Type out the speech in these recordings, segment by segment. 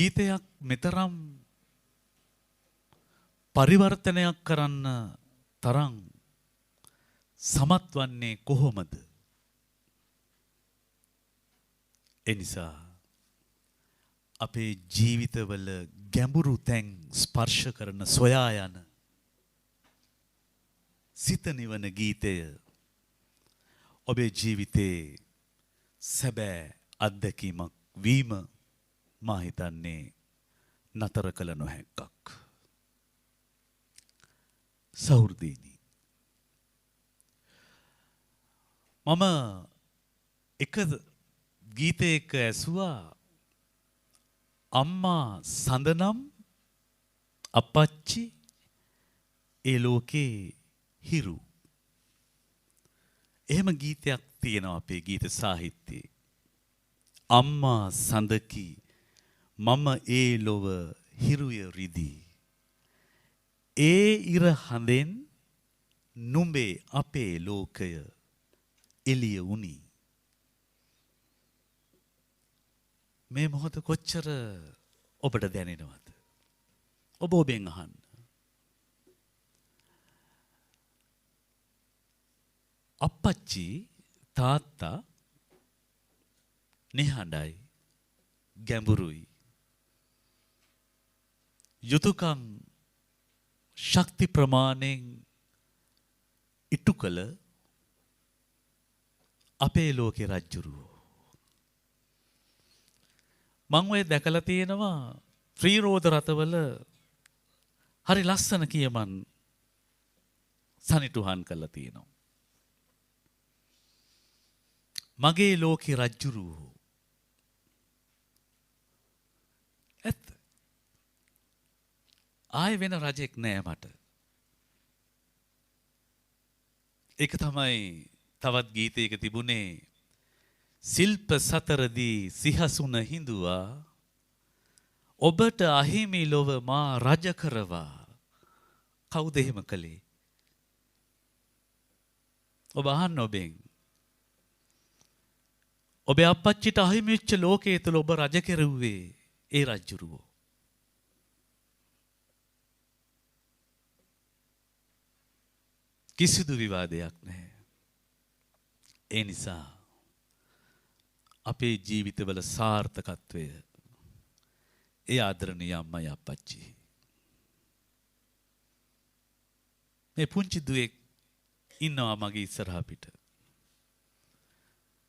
ගීතයක් මෙතරම් පරිවර්තනයක් කරන්න තරම් සමත් වන්නේ කොහොමද? එනිසා අපේ ජීවිතවල ගැඹුරු තැන් ස්පර්ශ කරන සොයා යන සිත නිවන ගීතය ඔබේ ජීවිතේ සැබෑ අත්දැකීමක් වීම මා හිතන්නේ නතර කළ නොහැක්කක්. සහෘදීනි, මම එක ගීතයක ඇසුවා අම්මා සඳනම් අපච්චි ඒ ලෝකේ හිරු. එහෙම ගීතයක් තියෙනවා අපේ ගීත සාහිත්‍යයේ. අම්මා සඳකි මම ඒ ලොව හිරුය රිදී. ඒ ඉර හඳෙන් නුඹේ අපේ ලෝකය එළිය වුණි. මේ මොහොත කොච්චර ඔබට දැනෙනවද? ඔබ ඔබෙන් අහන්න. අප්පච්චි තාත්තා නිහඬයි, ගැඹුරුයි. යුතුයකම් ශක්ති ප්‍රමාණයෙන් ඉටු කළ අපේ ලෝකේ රජ්ජුරුවෝ. මං ඔය දැකලා තියෙනවා ත්‍රිරෝද රථවල හරි ලස්සන කියමන් සනිටුහන් කරලා තියෙනවා. මගේ ලෝකේ රජ්ජුරුවෝ. ඇත්ත. ආයෙ වෙන රජෙක් නෑ මට. ඒක තමයි තවත් ගීතයක තිබුණේ සිල්ප සතරදී සිහසුන හිඳුවා ඔබට අහිමි ලොව මා රජ කරවා. කවුද එහෙම කළේ? ඔබ අහන්න ඔබෙන්. ඔබේ අප්පච්චිට අහිමි වෙච්ච ලෝකයේ තුල ඔබ රජ කෙරුවේ ඒ රජුරුවෝ. කිසිදු විවාදයක් නැහැ. ඒ නිසා අපේ ජීවිතවල සාර්ථකත්වය ඒ ආදරණීය අම්මයි අප්පච්චි. මේ පුංචි දුවෙක් ඉන්නවා මගේ ඉස්සරහා පිට.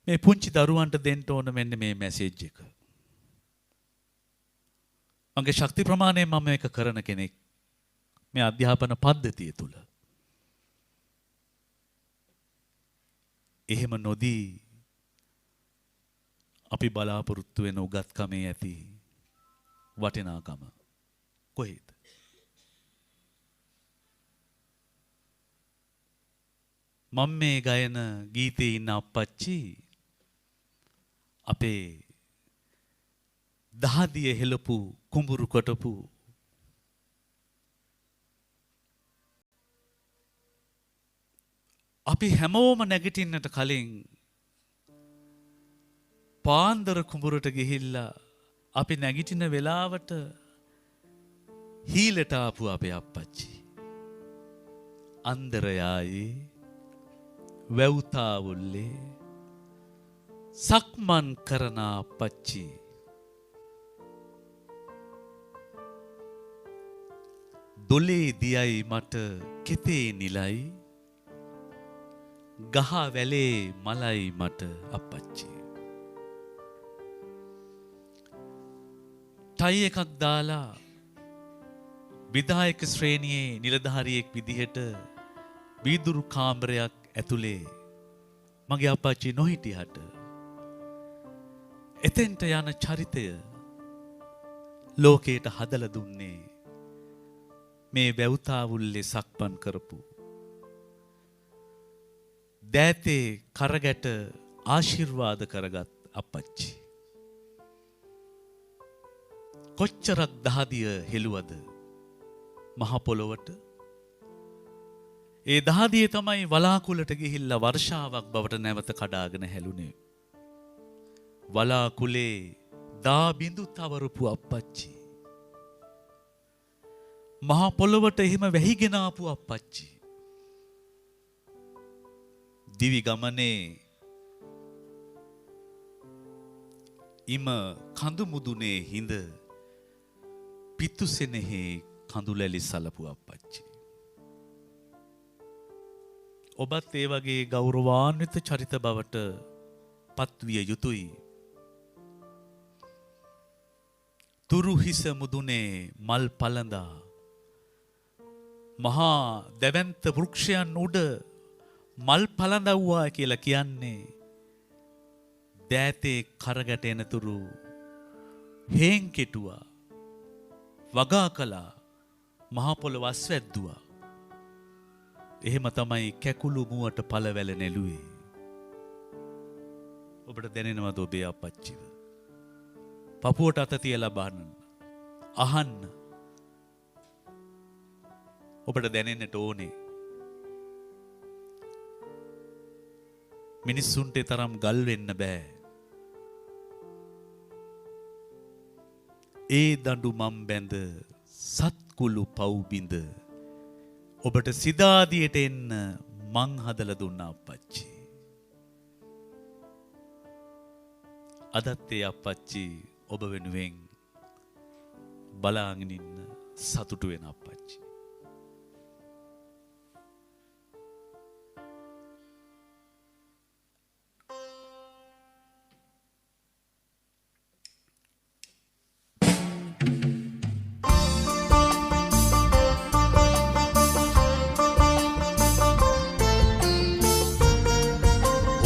මේ පුංචි දරුවන්ට දෙන්න ඕන මෙන්න මේ මැසේජ් එක. මගේ ශක්ති ප්‍රමාණයෙන් මම මේක කරන කෙනෙක් මේ අධ්‍යාපන පද්ධතිය තුල. එහෙම නොදී අපි බලාපොරොත්තු වෙන උගත්කමේ ඇති වටිනාකම කොහෙද? මම මේ ගයන ගීතේ ඉන්න අප්පච්චි අපේ දහදිය හෙලපු කුඹුරු කොටපු අපි හැමෝම නැගිටින්නට කලින් පාන්දර කුඹුරට ගිහිල්ලා අපි නැගිටින වෙලාවට හීලට ආපු අපේ අප්පච්චි. අන්දරයායේ වැව්තාවුල්ලේ සක්මන් කරන අප්පච්චි. දොලේ දියයි මට කෙතේ නිලයි ගහ වැලේ මලයි මට අප්පච්චි. ටයි එකක් දාලා විධායක ශ්‍රේණියේ නිලධාරියෙක් විදිහට බීදුරු කාමරයක් ඇතුලේ මගේ අප්පච්චි නොහිටියට එතෙන්ට යන චරිතය ලෝකයට හදලා දුන්නේ මේ වැව්තාවුල්ලේ සක්මන් කරපු දෑතේ කරගැට ආශිර්වාද කරගත් අප්පච්චි. කොච්චරක් දහදිය හෙළුවද මහ පොළොවට? ඒ දහදිය තමයි වලාකුළට ගිහිල්ලා වර්ෂාවක් බවට නැවත කඩාගෙන හැලුනේ. වලාකුලේ දා බිඳු තවරපු අප්පච්චි. මහා පොළොවට එහෙම වැහිගෙන ආපු අප්පච්චි. දිවි ගමනේ ඉම කඳු මුදුනේ හිඳ පිතුසෙනෙහි කඳුලැලි සලපු අප්පච්චි. ඔබත් ඒ වගේ ගෞරවාන්විත චරිත බවට පත්විය යුතුයි. තුරු හිස මුදුනේ මල් පළඳා මහා දැවැන්ත වෘක්ෂයන් උඩ මල් පළඳවුවා කියලා කියන්නේ දෑතේ කරගැටෙනතුරු හේන් කෙටුවා වගා කළා මහා පොළොව අස්වැද්දුවා. එහෙම තමයි කැකුළු මුවට පළවැල නෙළුවේ. ඔබට දැනෙනවද ඔබේ අප්පච්චිව? පපුවට අත තියලා බලන්න. අහන්න. ඔබට දැනෙන්නට ඕනේ. මිනිස්සුන්ට තරම් ගල් වෙන්න බෑ. ඒ දඬු මම් බැඳ සත්කුළු පව් බිඳ ඔබට සිදාදියට එන්න මං හදලා දුන්න අප්පච්චි. අදත් ඒ අප්පච්චි ඔබ වෙනුවෙන් බලාගෙන ඉන්න සතුටු වෙන අප්පච්චි.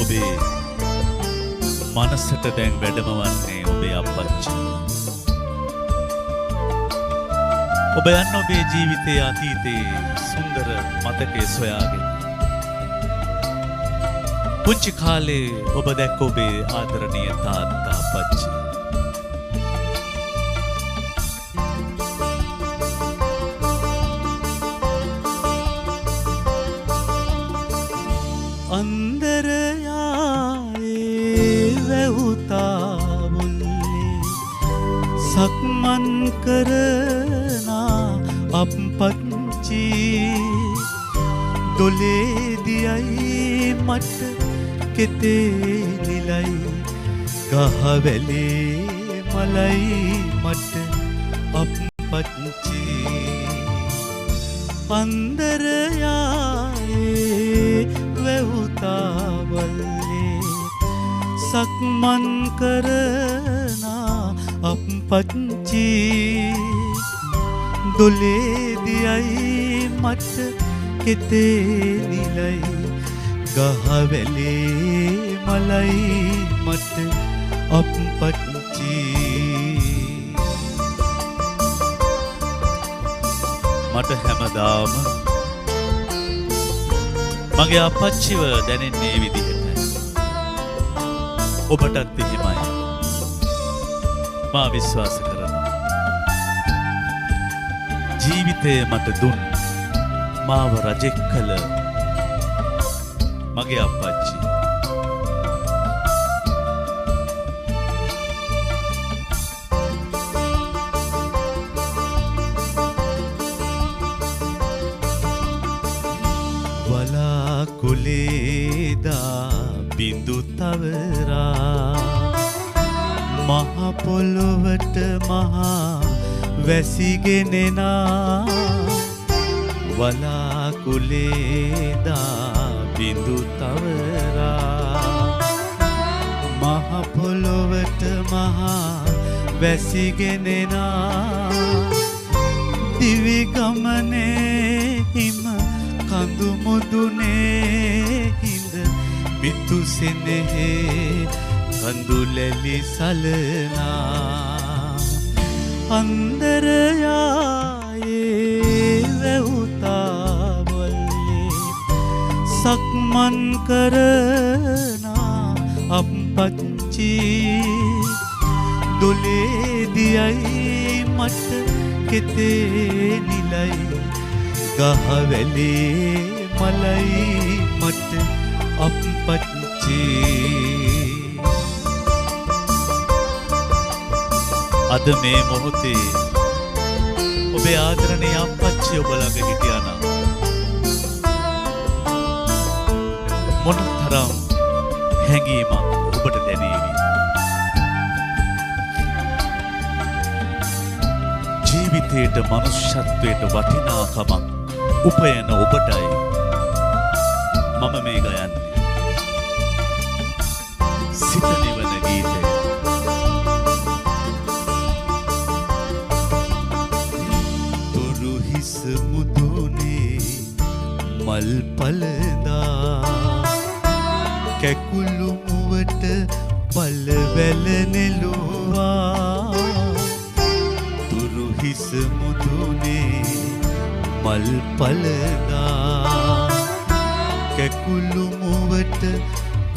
ඔබේ මනසට දැන් වැඩම වන්නේ ඔබේ අප්පච්චි. ඔබ යන්න ඔබේ ජීවිතයේ අතීතයේ සුන්දර මතකයේ සොයාගෙන. පුංචි කාලේ ඔබ දැක්ක ඔබේ ආදරණීය තාත්තා අප්පච්චි. සක්මන් කරනා අප්පච්චි දොලේදියයි මට කෙතේ නිලයි ගහවැලේ මලයි මට අප්පච්චි අන්දරයායේ වැවුතාවල්ලේ සක්මන් කරනා අප්පච්චි දොලේදියයි මට කෙතේ නිලයි ගහවැලේ මලයි මට අප්පච්චි මට හැමදාම මගේ අප්පච්චිව දැනෙන්නේ විදිහට. ඔබටත් එහෙමයි. මා විශ්වාස කරනවා. ජීවිතය මට දුන් මාව රජෙක් කළ මගේ අප්පච්චි. වලාකුලේදා බිඳු තවරා මහ පොළොවට මහා වැසිගෙනෙනා වලාකුලේදා බිඳු තවරා මහ පොළොවට මහා වැසිගෙනෙනා දිවි ගමනේ හිම කඳු මුදුනේ හිඳ පිතුසෙනෙහි කඳුලැලි සලනා අන්දරයායේ වැවුතාවල්ලේ සක්මන් කරනා අප්පච්චි දොලේදියයි මට කෙතේ නිලයි ගහවැලේ මලයි මට අප්පච්චි අද මේ මොහොතේ ඔබේ ආදරණීය අප්පච්චි ඔබ ළඟ හිටියා නම් මොනතරම් හැඟීමක් ඔබට දැනේවි. ජීවිතයට මනුෂ්‍යත්වයට වටිනාකමක් උපයන ඔබටයි මම මේ ගයන්නේ. සිත නිවන ගීතය. තොරු හිස මුදුනේ මල් පලදා කැකුළු මුවට පල්වැල නෙළුවා තුරු හිස මුදුනේ මල් පලදා කැකුළු මුවට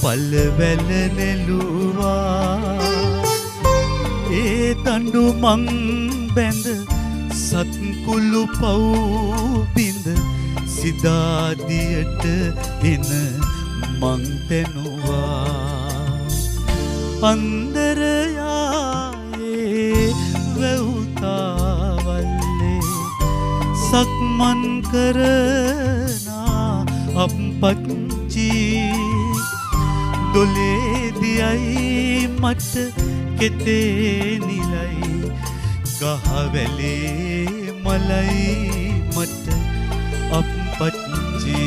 පල්වැල නෙළුවා ඒ දඬු මං බැඳ සත්කුළු පව් බිඳ සිදාදියට එන මං තැනුවා අන්දරයායේ වැව්තාවල්ලේ සක්මන් කරනා අප්පච්චි දොලේදියයි මට කෙතේ නිලයි ගහවැලේ මලයි මට අප්පච්චි